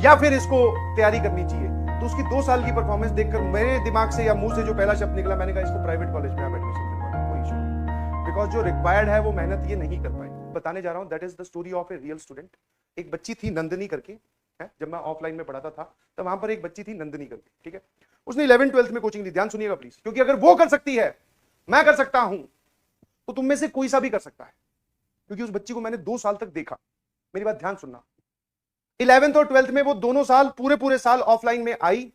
या फिर इसको तैयारी करनी चाहिए। तो उसकी 2 साल की परफॉर्मेंस देखकर मेरे दिमाग से या मुंह से जो पहला शब्द निकला, मैंने कहा इसको प्राइवेट कॉलेज में आप एडमिशन दिलवा दो, कोई इशू नहीं, बिकॉज जो रिक्वायर्ड है वो मेहनत ये नहीं कर पाई। बताने जा रहा हूं, that is the story of a real student. एक बच्ची थी नंदिनी करके, जब मैं ऑफलाइन में पढ़ाता था तब वहां पर एक बच्ची थी नंदिनी करके, ठीक है। उसने 11th-12th में कोचिंग ली, ध्यान सुनिएगा प्लीज, क्योंकि अगर वो कर सकती है, मैं कर सकता हूं, तो तुम में से कोई सा भी कर सकता है। क्योंकि उस बच्ची को मैंने 2 साल तक देखा। मेरी बात ध्यान सुनना, 11th और 12th में वो दोनों साल पूरे साल ऑफलाइन में आई,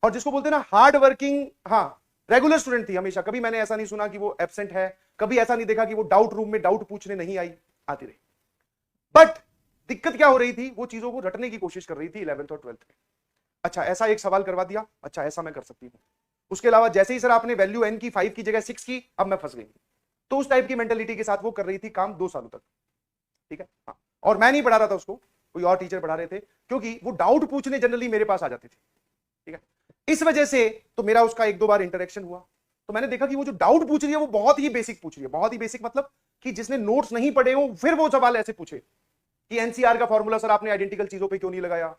और जिसको बोलते हैं ना हार्ड वर्किंग, हाँ रेगुलर स्टूडेंट थी हमेशा। कभी मैंने ऐसा नहीं सुना कि वो एब्सेंट है, कभी ऐसा नहीं देखा कि वो डाउट रूम में डाउट पूछने नहीं आई, आती रही। बट दिक्कत क्या हो रही थी, वो चीजों को रटने की कोशिश कर रही थी 11th और 12th में। अच्छा ऐसा एक सवाल करवा दिया, अच्छा ऐसा मैं कर सकती हूं। उसके अलावा जैसे ही सर आपने वैल्यू n की 5 की जगह 6 की, अब मैं फंस गई। तो उस टाइप की मेंटेलिटी के साथ वो कर रही थी काम 2 सालों तक, ठीक है। हाँ, और मैं नहीं पढ़ा रहा था उसको, कोई और टीचर पढ़ा रहे थे, क्योंकि वो डाउट पूछने जनरली मेरे पास आ जाती थी, ठीक है। इस वजह से तो मेरा उसका 1-2 बार इंटरेक्शन हुआ, तो मैंने देखा कि वो जो डाउट पूछ रही है वो बहुत ही बेसिक पूछ रही है। बहुत ही बेसिक मतलब कि जिसने नोट्स नहीं पढ़े हो फिर वो सवाल ऐसे पूछे कि एनसीआर का फॉर्मूला सर आपने आइडेंटिकल चीजों पे क्यों नहीं लगाया।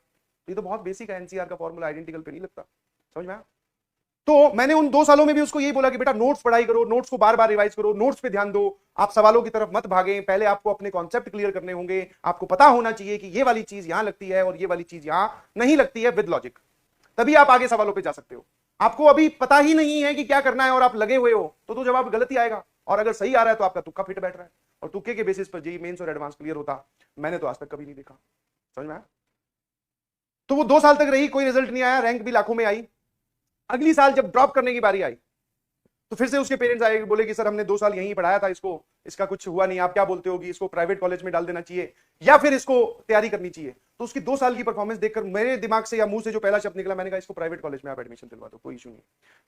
ये तो बहुत बेसिक है, एनसीआर का फॉर्मूला आइडेंटिकल पे नहीं लगता, समझ में आया। तो मैंने उन 2 सालों में भी उसको यही बोला कि बेटा नोट्स पढ़ाई करो, नोट्स को बार बार रिवाइज करो, नोट्स पे ध्यान दो, आप सवालों की तरफ मत भागें। पहले आपको अपने कॉन्सेप्ट क्लियर करने होंगे, आपको पता होना चाहिए कि ये वाली चीज यहां लगती है और ये वाली चीज यहां नहीं लगती है, विद लॉजिक, तभी आप आगे सवालों पे जा सकते हो। आपको अभी पता ही नहीं है कि क्या करना है और आप लगे हुए हो, तो जवाब गलत ही आएगा, और अगर सही आ रहा है तो आपका तुक्का फिट बैठ रहा है, और तुक्के के बेसिस पर जेईई मेंस और एडवांस क्लियर होता, मैंने तो आज तक कभी नहीं देखा, समझ में आया। तो वो 2 साल तक रही, कोई रिजल्ट नहीं आया, रैंक भी लाखों में आई। अगली साल जब ड्रॉप करने की बारी आई, तो फिर से उसके पेरेंट्स आए, बोले कि सर हमने 2 साल यहीं पढ़ाया था इसको, इसका कुछ हुआ नहीं, आप क्या बोलते हो कि इसको प्राइवेट कॉलेज में डाल देना चाहिए या फिर इसको तैयारी करनी चाहिए। तो उसकी 2 साल की परफॉर्मेंस देखकर मेरे दिमाग से या मुंह से जो पहला शब्द निकला, मैंने कहा इसको प्राइवेट कॉलेज में आप एडमिशन दिलवा दो, कोई इशू नहीं,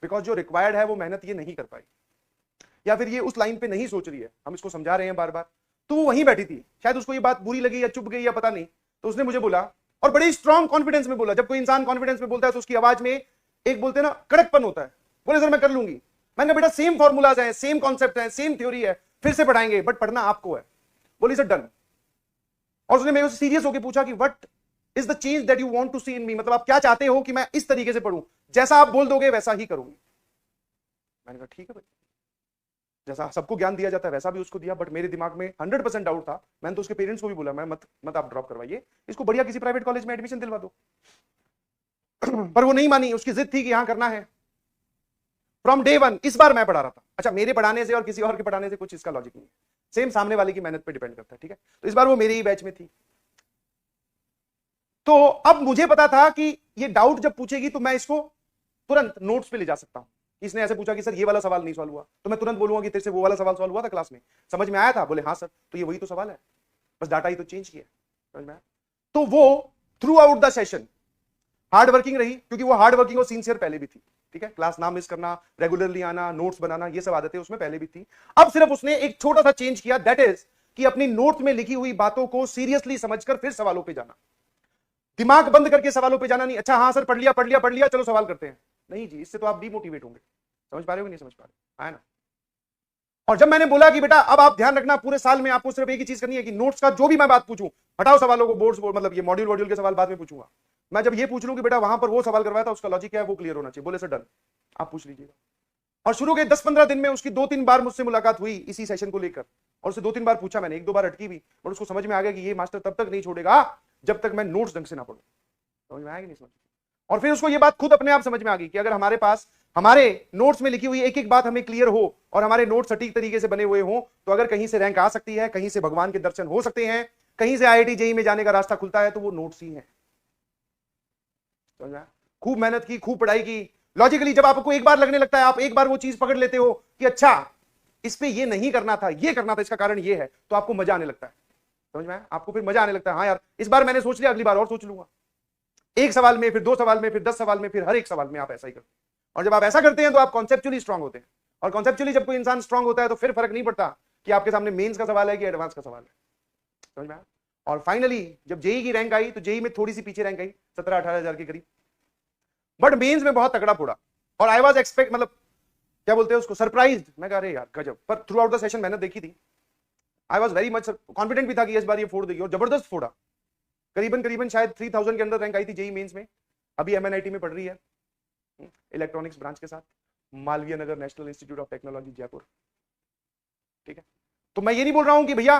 बिकॉज जो रिक्वायर्ड है वो मेहनत ये नहीं कर पाई, या फिर ये उस लाइन पे नहीं सोच रही है, हम इसको समझा रहे हैं बार बार। तो वो वहीं बैठी थी, शायद उसको ये बात बुरी लगी या चुप गई या पता नहीं, तो उसने मुझे बोला, और बड़े स्ट्रॉन्ग कॉन्फिडेंस में बोला। जब कोई इंसान कॉन्फिडेंस में बोलता है तो उसकी आवाज में एक बोलते हैं ना कड़कपन होता है। बोले सर मैं कर लूंगी। मैंने कहा बेटा सेम फॉर्मूलाज हैं, सेम कॉन्सेप्ट हैं, सेम थ्योरी है, फिर से पढ़ाएंगे, बट पढ़ना आपको है। बोली सर डन। और उसने मेरे से सीरियस होकर पूछा कि what is the change that you want to see in me, मतलब आप क्या चाहते हो कि मैं इस तरीके से पढ़ूं, जैसा आप बोल दोगे वैसा ही करूंगी। मैंने कहा ठीक है भाई, जैसा सबको ज्ञान दिया जाता है वैसा भी उसको दिया, बट मेरे दिमाग में 100% डाउट था। मैंने तो उसके पेरेंट्स को भी बोला, मैं मत आप ड्रॉप करवाइए, इसको बढ़िया किसी प्राइवेट कॉलेज में एडमिशन दिलवा दो। पर वो नहीं मानी, उसकी जिद थी कि यहां करना है। फ्रॉम डे 1 इस बार मैं पढ़ा रहा था। अच्छा मेरे पढ़ाने से और किसी और के पढ़ाने से कुछ इसका लॉजिक नहीं है, सेम सामने वाले की मेहनत पे डिपेंड करता है, ठीक है। तो इस बार वो मेरे ही बैच में थी। तो अब मुझे पता था कि ये डाउट जब पूछेगी तो मैं इसको तुरंत नोट्स पे ले जा सकता हूं। इसने ऐसे पूछा कि सर ये वाला सवाल नहीं सॉल्व हुआ, तो मैं तुरंत बोलूंगा कि तेरे से वो वाला सवाल सॉल्व हुआ था क्लास में, समझ में आया था? बोले हाँ सर, तो ये वही तो सवाल है, बस डाटा ही तो चेंज किया, समझ में आया। तो वो through out the session hard working रही, क्योंकि वो हार्ड वर्किंग और सिंसियर पहले भी थी, ठीक है। क्लास ना मिस करना, रेगुलरली आना, नोट्स बनाना, ये सब आदतें उसमें पहले भी थी। अब सिर्फ उसने एक छोटा सा चेंज किया, दैट इज कि अपनी नोट में लिखी हुई बातों को सीरियसली समझकर फिर सवालों पे जाना। दिमाग बंद करके सवालों पे जाना नहीं, अच्छा हाँ सर पढ़ लिया चलो सवाल करते हैं, नहीं जी, इससे तो आप डिमोटिवेट होंगे। समझ पा रहे हो कि नहीं समझ पा रहे, है ना। और जब मैंने बोला कि बेटा अब आप ध्यान रखना, पूरे साल में आपको सिर्फ एक ही चीज करनी है कि नोट्स का जो भी मैं बात पूछूं, हटाओ सवालों को, बोर्ड्स मतलब ये मॉड्यूल के सवाल बाद में पूछूंगा, मैं जब ये पूछ लूं कि बेटा वहां पर वो सवाल करवाया था उसका लॉजिक क्या है वो क्लियर होना चाहिए। बोले सर डन, आप पूछ लीजिएगा। और शुरू के 10-15 दिन में उसकी 2-3 बार मुझसे मुलाकात हुई इसी सेशन को लेकर, और उसे 2-3 बार पूछा मैंने, 1-2 बार अटकी भी, और उसको समझ में आ गया कि ये मास्टर तब तक नहीं छोड़ेगा जब तक मैं नोट्स ढंग से ना पढ़ूं। समझ में आया कि नहीं समझ। और फिर उसको ये बात खुद अपने आप समझ में आ गई कि अगर हमारे पास हमारे नोट्स में लिखी हुई एक एक बात हमें क्लियर हो और हमारे नोट्स सटीक तरीके से बने हुए हो, तो अगर कहीं से रैंक आ सकती है, कहीं से भगवान के दर्शन हो सकते हैं, कहीं से आईआईटी जेईई में जाने का रास्ता खुलता है, तो वो नोट्स ही है। समझ में आया? खूब मेहनत की, खूब पढ़ाई की, लॉजिकली जब आपको एक बार लगने लगता है, आप एक बार वो चीज पकड़ लेते हो कि अच्छा इस पे ये नहीं करना था, ये करना था, इसका कारण ये है, तो आपको मजा आने लगता है। समझ में आया? आपको फिर मजा आने लगता है, हाँ यार इस बार मैंने सोच लिया, अगली बार और सोच लूंगा। एक सवाल में, फिर 2 सवाल में, फिर 10 सवाल में, फिर हर एक सवाल में आप ऐसा ही करते हैं। और जब आप ऐसा करते हैं तो आप कॉन्सेप्चुअली स्ट्रांग होते हैं, और कॉन्सेप्चुअली जब कोई इंसान स्ट्रांग होता है तो फिर फर्क नहीं पड़ता कि आपके सामने मेंस का सवाल है कि एडवांस का सवाल है। समझ में आया? और फाइनली जब जेईई की रैंक आई तो जेईई में थोड़ी सी पीछे रैंक आई, 17-18 हजार के करीब, बट मेंस में बहुत तगड़ा फोड़ा। और आई वाज एक्सपेक्ट, मतलब क्या बोलते हैं उसको, सरप्राइज्ड। मैं कह रहे यार गजब, पर थ्रू आउट द सेशन मैंने देखी थी, I was very much confident भी था कि इस बार ये फोड़ देगी, और जबरदस्त फोड़ा। करीबन करीबन शायद 3000 के अंदर रैंक आई थी जेई मेंस में। अभी एमएनआईटी में पढ़ रही है इलेक्ट्रॉनिक्स ब्रांच के साथ, Malviya Nagar national institute of technology Jaipur. ठीक है, तो मैं ये नहीं बोल रहा हूं कि भैया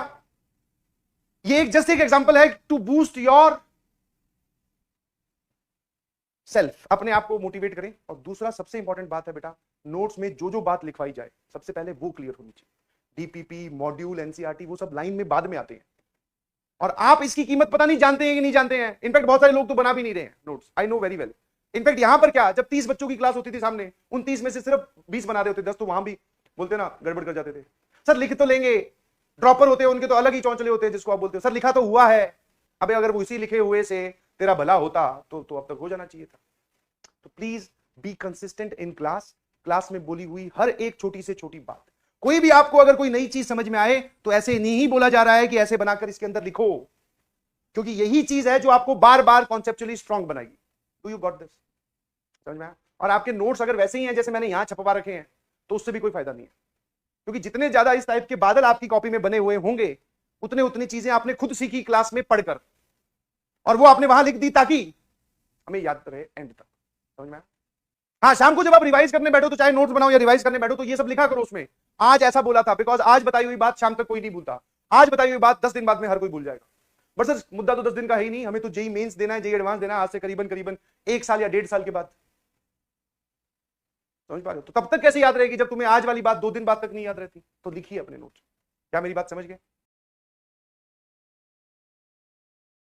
ये एक जस्ट एक एग्जांपल है टू बूस्ट योर सेल्फ, अपने आप को मोटिवेट करें। और दूसरा सबसे इंपॉर्टेंट बात है बेटा, नोट्स में जो जो बात लिखवाई जाए सबसे पहले वो क्लियर होनी चाहिए। डीपीपी, मॉड्यूल, एनसीईआरटी वो सब लाइन में बाद में आते हैं, और आप इसकी कीमत पता नहीं जानते हैं कि नहीं जानते हैं। इनफैक्ट बहुत सारे लोग तो बना भी नहीं रहे हैं notes, I know very well. In fact यहां पर क्या, जब 30 बच्चों की क्लास होती थी सामने, उन 30 में से सिर्फ 20 बना रहे होते, 10 तो वहां भी बोलते ना गड़बड़ कर जाते थे। सर लिख तो लेंगे, ड्रॉपर होते हैं उनके तो अलग ही चौंचले होते हैं, जिसको आप बोलते हो सर लिखा तो हुआ है। अबे अगर वो इसी लिखे हुए से तेरा भला होता तो अब तक हो जाना चाहिए था। तो please be consistent in class. Class में बोली हुई हर एक छोटी से छोटी बात, कोई भी आपको अगर कोई नई चीज समझ में आए तो ऐसे नहीं बोला जा रहा है कि ऐसे बनाकर इसके अंदर लिखो, क्योंकि यही चीज है जो आपको बार बार कॉन्सेप्चुअली स्ट्रांग बनाएगी। Do you got this? समझ में आया? और आपके नोट्स अगर वैसे ही हैं जैसे मैंने यहां छपवा रखे हैं तो उससे भी कोई फायदा नहीं है, क्योंकि जितने ज्यादा इस टाइप के बादल आपकी कॉपी में बने हुए होंगे उतनी चीजें आपने खुद सीखी क्लास में पढ़कर, और वो आपने वहां लिख दी ताकि हमें याद रहे एंड तक। समझ में आया? हाँ, शाम को जब आप रिवाइज करने बैठो तो चाहे नोट्स बनाओ या रिवाइज करने बैठो तो ये सब लिखा करो उसमें, आज ऐसा बोला था, बिकॉज आज बताई हुई बात शाम तक कोई नहीं भूलता, आज बताई हुई बात 10 दिन बाद में हर कोई भूल जाएगा। बट सर मुद्दा तो 10 दिन का है ही नहीं, हमें तो जेई मेंस देना है, जेई एडवांस देना है आज से करीबन करीबन 1 साल या 1.5 साल के बाद। समझ पा रहे हो? तो तब तक कैसे याद रहेगी जब तुम्हें आज वाली बात 2 दिन बाद तक नहीं याद रहती? तो लिखिए अपने नोट्स। क्या मेरी बात समझ गए?